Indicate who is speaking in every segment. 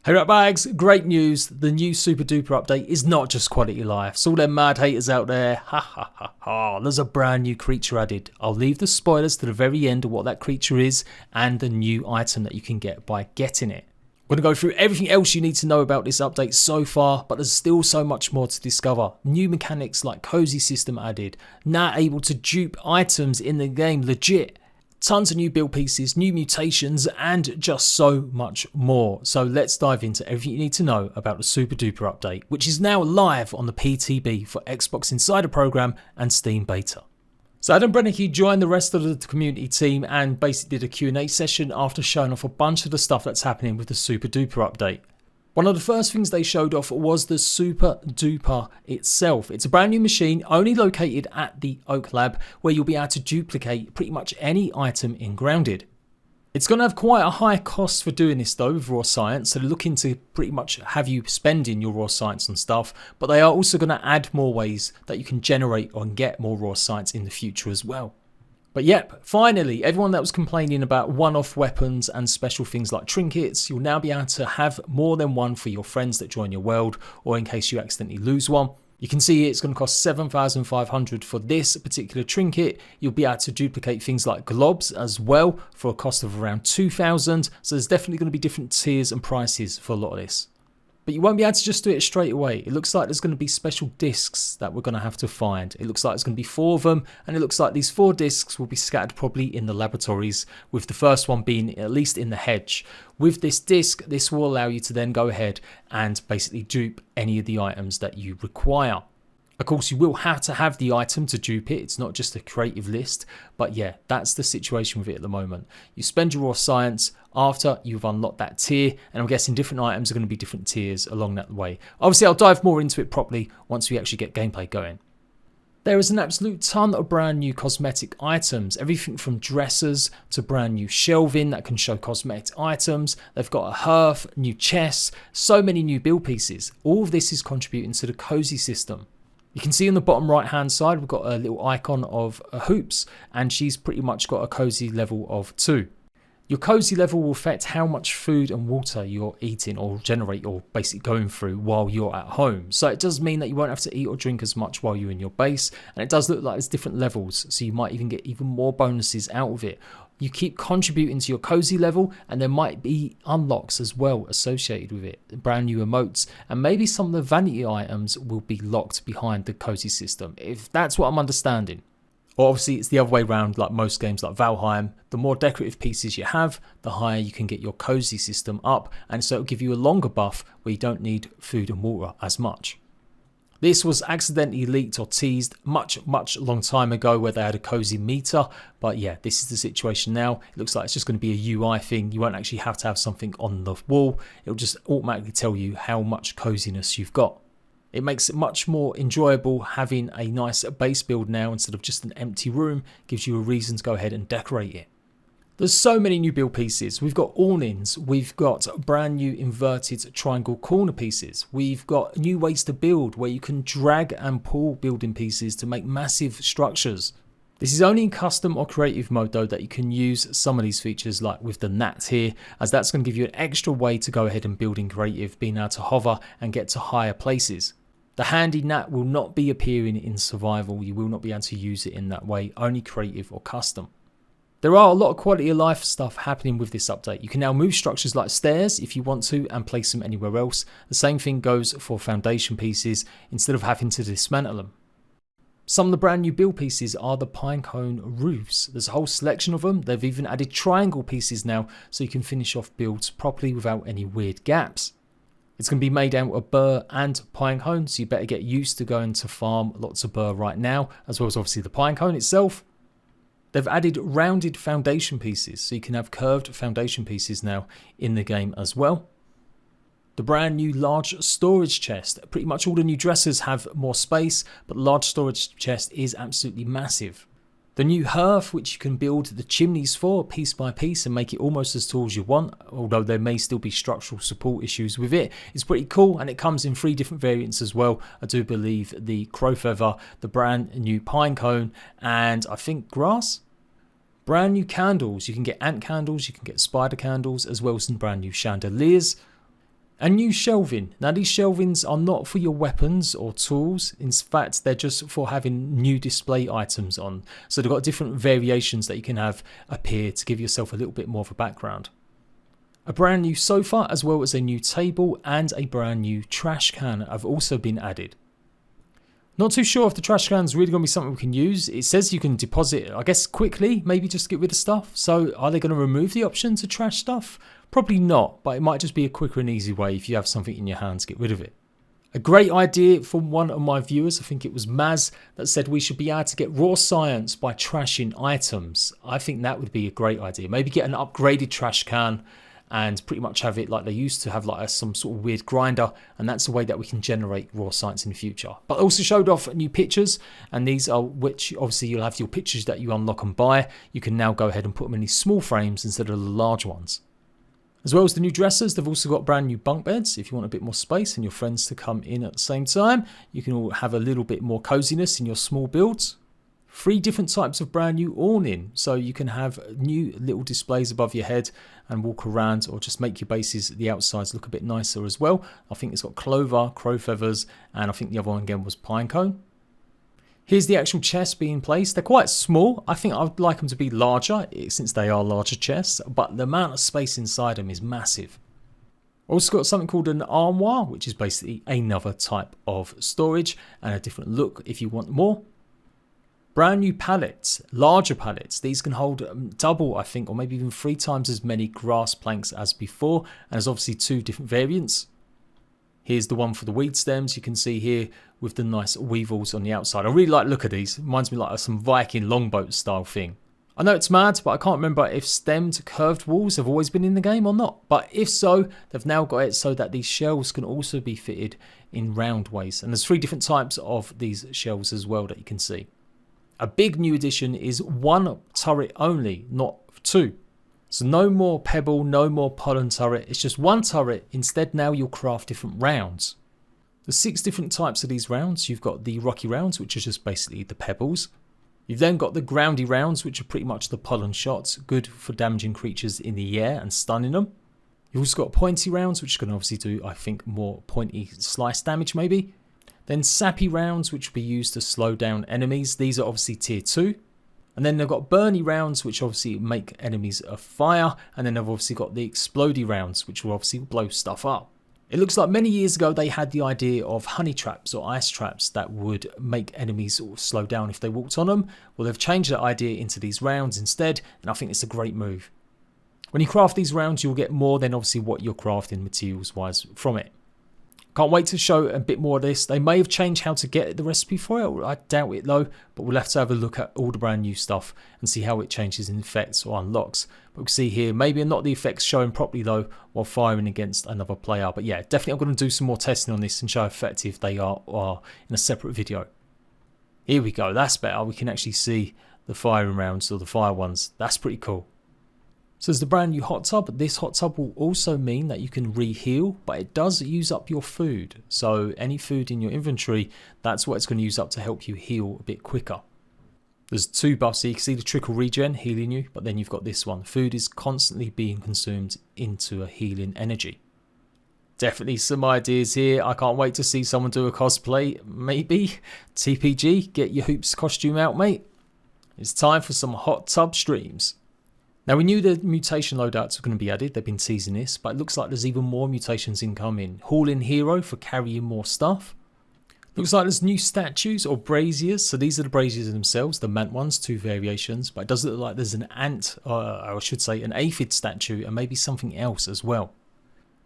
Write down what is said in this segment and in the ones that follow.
Speaker 1: Hey right bags, great news, the new Super Duper update is not just quality of life. So all them mad haters out there, ha ha ha ha, there's a brand new creature added. I'll leave the spoilers to the very end of what that creature is and the new item that you can get by getting it. We're going to go through everything else you need to know about this update so far, but there's still so much more to discover. New mechanics like cozy system added, now able to dupe items in the game legit. Tons of new build pieces, new mutations, and just so much more. So let's dive into everything you need to know about the Super Duper update, which is now live on the PTB for Xbox Insider Program and Steam Beta. So Adam Brennicky joined the rest of the community team and basically did a Q&A session after showing off a bunch of the stuff that's happening with the Super Duper update. One of the first things they showed off was the Super Duper itself. It's a brand new machine only located at the Oak Lab where you'll be able to duplicate pretty much any item in Grounded. It's going to have quite a high cost for doing this though with raw science, so they're looking to pretty much have you spending your raw science on stuff, but they are also going to add more ways that you can generate or get more raw science in the future as well. But yep, finally, everyone that was complaining about one-off weapons and special things like trinkets, you'll now be able to have more than one for your friends that join your world, or in case you accidentally lose one. You can see it's going to cost 7,500 for this particular trinket. You'll be able to duplicate things like globs as well for a cost of around 2,000. So there's definitely going to be different tiers and prices for a lot of this. But you won't be able to just do it straight away. It looks like there's going to be special discs that we're going to have to find. It looks like there's going to be 4 of them, and it looks like these 4 discs will be scattered probably in the laboratories, with the first one being at least in the hedge. With this disc, this will allow you to then go ahead and basically dupe any of the items that you require. Of course, you will have to have the item to dupe it. It's not just a creative list. But yeah, that's the situation with it at the moment. You spend your raw science after you've unlocked that tier. And I'm guessing different items are going to be different tiers along that way. Obviously, I'll dive more into it properly once we actually get gameplay going. There is an absolute ton of brand new cosmetic items. Everything from dressers to brand new shelving that can show cosmetic items. They've got a hearth, new chests, so many new build pieces. All of this is contributing to the cozy system. You can see on the bottom right hand side we've got a little icon of hoops, and she's pretty much got a cozy level of 2. Your cozy level will affect how much food and water you're eating or generate or basically going through while you're at home. So it does mean that you won't have to eat or drink as much while you're in your base, and it does look like there's different levels, so you might even get even more bonuses out of it. You keep contributing to your cozy level, and there might be unlocks as well associated with it, brand new emotes, and maybe some of the vanity items will be locked behind the cozy system, if that's what I'm understanding. Or obviously it's the other way around, like most games like Valheim. The more decorative pieces you have, the higher you can get your cozy system up, and so it'll give you a longer buff where you don't need food and water as much. This was accidentally leaked or teased much long time ago where they had a cozy meter, but yeah, this is the situation now. It looks like it's just going to be a UI thing. You won't actually have to have something on the wall. It'll just automatically tell you how much coziness you've got. It makes it much more enjoyable having a nice base build now instead of just an empty room. Gives you a reason to go ahead and decorate it. There's so many new build pieces. We've got awnings, we've got brand new inverted triangle corner pieces, we've got new ways to build where you can drag and pull building pieces to make massive structures. This is only in custom or creative mode though that you can use some of these features, like with the gnat here, as that's going to give you an extra way to go ahead and build in creative, being able to hover and get to higher places. The handy gnat will not be appearing in survival. You will not be able to use it in that way, only creative or custom. There are a lot of quality of life stuff happening with this update. You can now move structures like stairs if you want to and place them anywhere else. The same thing goes for foundation pieces instead of having to dismantle them. Some of the brand new build pieces are the pinecone roofs. There's a whole selection of them. They've even added triangle pieces now so you can finish off builds properly without any weird gaps. It's going to be made out of burr and pinecone, so you better get used to going to farm lots of burr right now, as well as obviously the pinecone itself. They've added rounded foundation pieces, so you can have curved foundation pieces now in the game as well. The brand new large storage chest. Pretty much all the new dressers have more space, but the large storage chest is absolutely massive. The new hearth, which you can build the chimneys for piece by piece and make it almost as tall as you want, although there may still be structural support issues with it, is pretty cool, and it comes in 3 different variants as well. I do believe the crow feather, the brand new pine cone, and I think grass. Brand new candles. You can get ant candles, you can get spider candles, as well as some brand new chandeliers. And new shelving. Now these shelvings are not for your weapons or tools. In fact, they're just for having new display items on. So they've got different variations that you can have appear to give yourself a little bit more of a background. A brand new sofa, as well as a new table and a brand new trash can have also been added. Not too sure if the trash can is really going to be something we can use. It says you can deposit, I guess, quickly, maybe just get rid of stuff. So are they going to remove the option to trash stuff? Probably not, but it might just be a quicker and easy way if you have something in your hand to get rid of it. A great idea from one of my viewers, I think it was Maz, that said we should be able to get raw science by trashing items. I think that would be a great idea. Maybe get an upgraded trash can and pretty much have it like they used to have, like some sort of weird grinder, and that's the way that we can generate raw science in the future. But I also showed off new pictures, and these are which obviously you'll have your pictures that you unlock and buy. You can now go ahead and put them in these small frames instead of the large ones. As well as the new dressers, they've also got brand new bunk beds. If you want a bit more space and your friends to come in at the same time, you can all have a little bit more coziness in your small builds. 3 different types of brand new awning, so you can have new little displays above your head and walk around, or just make your bases, the outsides, look a bit nicer as well. I think it's got clover, crow feathers, and I think the other one again was pine cone. Here's the actual chests being placed. They're quite small. I think I would like them to be larger since they are larger chests, but the amount of space inside them is massive. Also got something called an armoire, which is basically another type of storage and a different look if you want more. Brand new pallets, larger pallets. These can hold double, I think, or maybe even 3 times as many grass planks as before. And there's obviously 2 different variants. Here's the one for the weed stems. You can see here with the nice weevils on the outside. I really like the look of these. It reminds me like some Viking longboat style thing. I know it's mad, but I can't remember if stemmed curved walls have always been in the game or not. But if so, they've now got it so that these shells can also be fitted in round ways. And there's 3 different types of these shells as well that you can see. A big new addition is 1 turret only, not 2. So no more pebble, no more pollen turret. It's just 1 turret. Instead, now you'll craft different rounds. There's 6 different types of these rounds. You've got the rocky rounds, which are just basically the pebbles. You've then got the groundy rounds, which are pretty much the pollen shots, good for damaging creatures in the air and stunning them. You've also got pointy rounds, which can obviously do, I think, more pointy slice damage maybe. Then sappy rounds, which will be used to slow down enemies. These are obviously tier 2. And then they've got burny rounds, which obviously make enemies a fire. And then they've obviously got the explodey rounds, which will obviously blow stuff up. It looks like many years ago they had the idea of honey traps or ice traps that would make enemies sort of slow down if they walked on them. Well, they've changed that idea into these rounds instead, and I think it's a great move. When you craft these rounds, you'll get more than obviously what you're crafting materials-wise from it. Can't wait to show a bit more of this. They may have changed how to get the recipe for it. I doubt it though, but we'll have to have a look at all the brand new stuff and see how it changes in effects or unlocks. But we'll see here, maybe not the effects showing properly though while firing against another player. But yeah, definitely I'm going to do some more testing on this and show how effective they are in a separate video. Here we go, that's better. We can actually see the firing rounds or the fire ones. That's pretty cool. So there's the brand new hot tub. This hot tub will also mean that you can re-heal, but it does use up your food. So any food in your inventory, that's what it's going to use up to help you heal a bit quicker. There's 2 buffs, so you can see the trickle regen healing you, but then you've got this one. Food is constantly being consumed into a healing energy. Definitely some ideas here. I can't wait to see someone do a cosplay. Maybe TPG, get your hoops costume out, mate. It's time for some hot tub streams. Now, we knew the mutation loadouts were going to be added. They've been teasing this, but it looks like there's even more mutations incoming. Haul-in hero for carrying more stuff. Looks like there's new statues or braziers. So these are the braziers themselves, the mant ones, 2 variations. But it does look like there's an ant, or I should say an aphid statue, and maybe something else as well.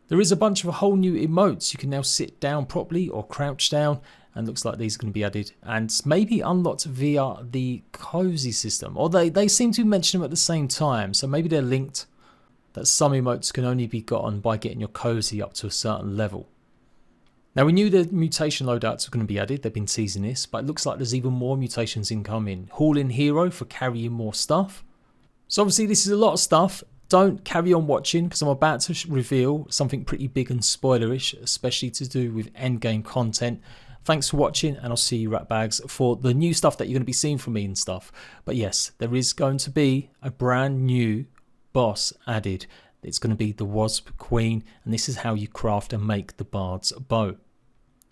Speaker 1: There is a bunch of whole new emotes. You can now sit down properly or crouch down. And looks like these are going to be added and maybe unlocked via the cozy system. Or they seem to mention them at the same time. So maybe they're linked, that some emotes can only be gotten by getting your cozy up to a certain level. Now, we knew the mutation loadouts were going to be added. They've been teasing this, but it looks like there's even more mutations incoming. Haul-in hero for carrying more stuff. So obviously this is a lot of stuff. Don't carry on watching because I'm about to reveal something pretty big and spoilerish, especially to do with endgame content. Thanks for watching, and I'll see you rat bags for the new stuff that you're going to be seeing from me and stuff. But yes, there is going to be a brand new boss added, It's going to be the Wasp Queen, and this is how you craft and make the Bard's Bow.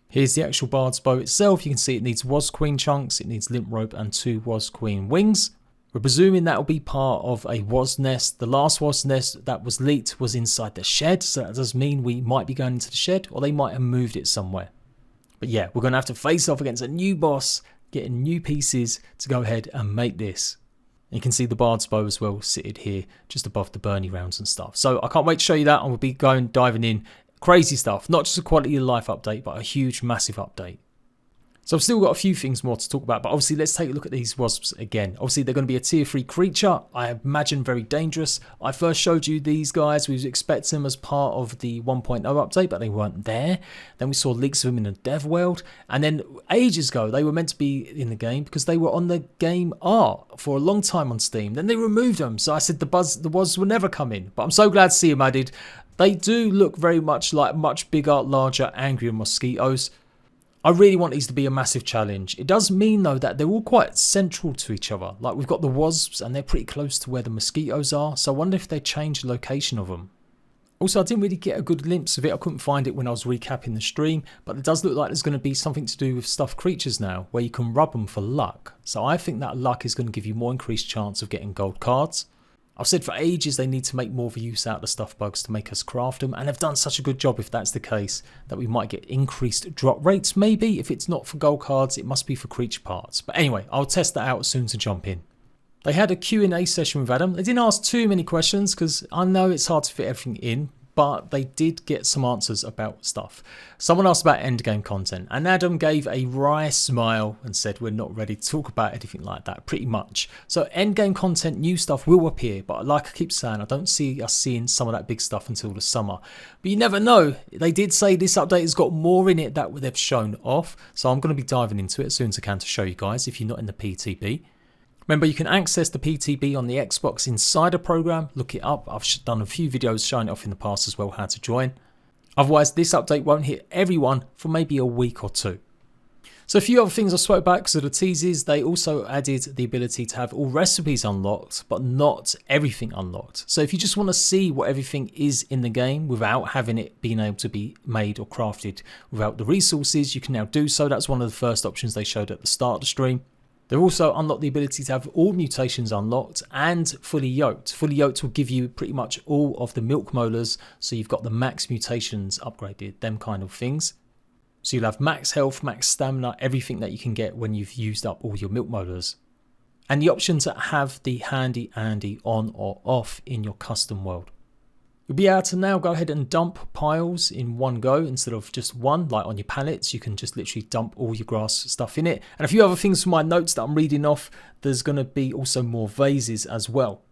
Speaker 1: Here's the actual Bard's Bow itself. You can see it needs Wasp Queen chunks, it needs limp rope and 2 Wasp Queen wings. We're presuming that will be part of a wasp nest. The last wasp nest that was leaked was inside the shed, so that does mean we might be going into the shed, or they might have moved it somewhere. But yeah, we're going to have to face off against a new boss, getting new pieces to go ahead and make this. And you can see the Bard's Bow as well, seated here just above the Bernie rounds and stuff. So I can't wait to show you that, and we'll be diving in. Crazy stuff, not just a quality of life update, but a huge, massive update. So I've still got a few things more to talk about, but obviously let's take a look at these wasps again. Obviously they're going to be a tier 3 creature, I imagine very dangerous. I first showed you these guys, we was expecting them as part of the 1.0 update, but they weren't there. Then we saw leaks of them in the dev world, and then ages ago they were meant to be in the game because they were on the game art for a long time on Steam. Then they removed them, so I said the wasps will never come in, but I'm so glad to see them added. They do look very much like much bigger, larger, angrier mosquitoes. I really want these to be a massive challenge. It does mean though that they're all quite central to each other. Like we've got the wasps and they're pretty close to where the mosquitoes are. So I wonder if they change the location of them. Also, I didn't really get a good glimpse of it. I couldn't find it when I was recapping the stream. But it does look like there's going to be something to do with stuffed creatures now, where you can rub them for luck. So I think that luck is going to give you more increased chance of getting gold cards. I've said for ages they need to make more of a use out of the stuff bugs to make us craft them, and they've done such a good job if that's the case that we might get increased drop rates maybe. If it's not for gold cards, it must be for creature parts. But anyway, I'll test that out as soon as I jump in. They had a Q&A session with Adam. They didn't ask too many questions because I know it's hard to fit everything in, but they did get some answers about stuff. Someone asked about endgame content, and Adam gave a wry smile and said we're not ready to talk about anything like that, pretty much. So endgame content, new stuff will appear, but like I keep saying, I don't see us seeing some of that big stuff until the summer. But you never know. They did say this update has got more in it that they've shown off, so I'm going to be diving into it as soon as I can to show you guys if you're not in the PTB. Remember, you can access the PTB on the Xbox Insider program. Look it up. I've done a few videos showing it off in the past as well, how to join. Otherwise, this update won't hit everyone for maybe a week or two. So a few other things I spoke about because of the teases. They also added the ability to have all recipes unlocked, but not everything unlocked. So if you just want to see what everything is in the game without having it being able to be made or crafted without the resources, you can now do so. That's one of the first options they showed at the start of the stream. They've also unlocked the ability to have all mutations unlocked and fully yoked. Fully yoked will give you pretty much all of the milk molars, so you've got the max mutations upgraded, them kind of things. So you'll have max health, max stamina, everything that you can get when you've used up all your milk molars. And the option to have the handy Andy on or off in your custom world. You'll be able to now go ahead and dump piles in one go instead of just one, like on your pallets. You can just literally dump all your grass stuff in it. And a few other things from my notes that I'm reading off. There's going to be also more vases as well.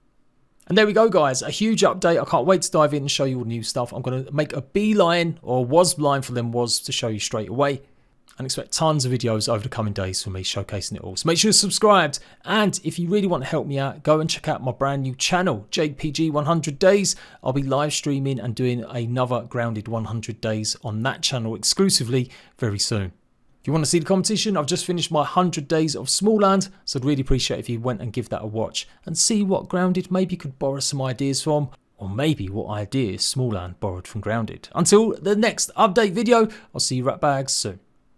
Speaker 1: And there we go, guys. A huge update. I can't wait to dive in and show you all the new stuff. I'm going to make a beeline or wasp line for them wasps to show you straight away. And expect tons of videos over the coming days from me showcasing it all. So make sure you're subscribed, and if you really want to help me out, go and check out my brand new channel, JadePG 100 Days. I'll be live streaming and doing another Grounded 100 Days on that channel exclusively very soon. If you want to see the competition, I've just finished my 100 Days of Smallland, so I'd really appreciate if you went and give that a watch and see what Grounded maybe could borrow some ideas from, or maybe what ideas Smallland borrowed from Grounded. Until the next update video, I'll see you ratbags soon.